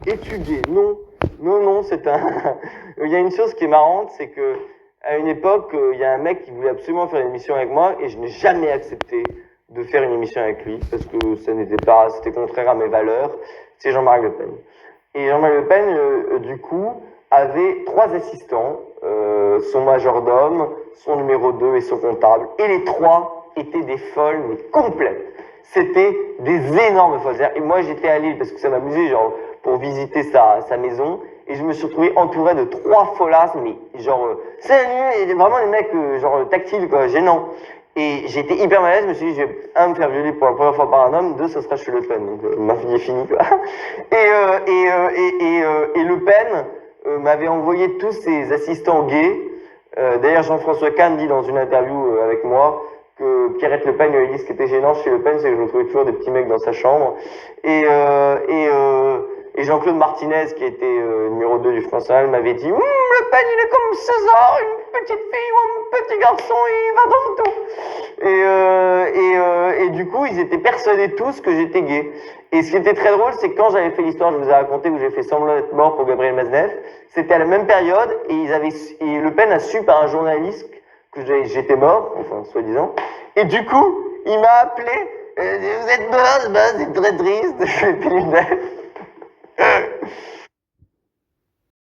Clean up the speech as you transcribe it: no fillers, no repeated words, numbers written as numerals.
Es-tu gay? Non. Non, non, c'est un... Il y a une chose qui est marrante, c'est que à une époque, il y a un mec qui voulait absolument faire une émission avec moi et je n'ai jamais accepté de faire une émission avec lui parce que ça n'était pas, c'était contraire à mes valeurs. C'est Jean-Marie Le Pen. Et Jean-Marie Le Pen, du coup, avait 3 assistants, son majordome, son numéro 2 et son comptable. Et les 3 étaient des folles, mais complètes. C'était des énormes folles. Et moi, j'étais à Lille parce que ça m'amusait, genre, pour visiter sa maison. Et je me suis retrouvé entouré de 3 folasses, mais genre, salut, vraiment des mecs, genre, tactiles, quoi, gênants. Et j'ai été hyper mal à l'aise, je me suis dit, je vais, un, me faire violer pour la première fois par un homme, 2, ça sera chez Le Pen. Donc, ma vie est finie, quoi. Et Le Pen m'avait envoyé tous ses assistants gays. D'ailleurs, Jean-François Kahn dit dans une interview avec moi que Pierrette Le Pen lui a dit ce qui était gênant chez Le Pen, c'est que je trouvais toujours des petits mecs dans sa chambre. Et Jean-Claude Martinez, qui était numéro 2 du Front National, m'avait dit Le Pen, il est comme César, une petite fille ou un petit garçon, il va dans tout. Et du coup, ils étaient persuadés tous que j'étais gay. Et ce qui était très drôle, c'est que quand j'avais fait l'histoire, je vous ai raconté, où j'ai fait semblant d'être mort pour Gabriel Maznev, c'était à la même période, et Le Pen a su par un journaliste que j'étais mort, enfin, soi-disant. Et du coup, il m'a appelé, vous êtes mort, c'est très triste, je fais plus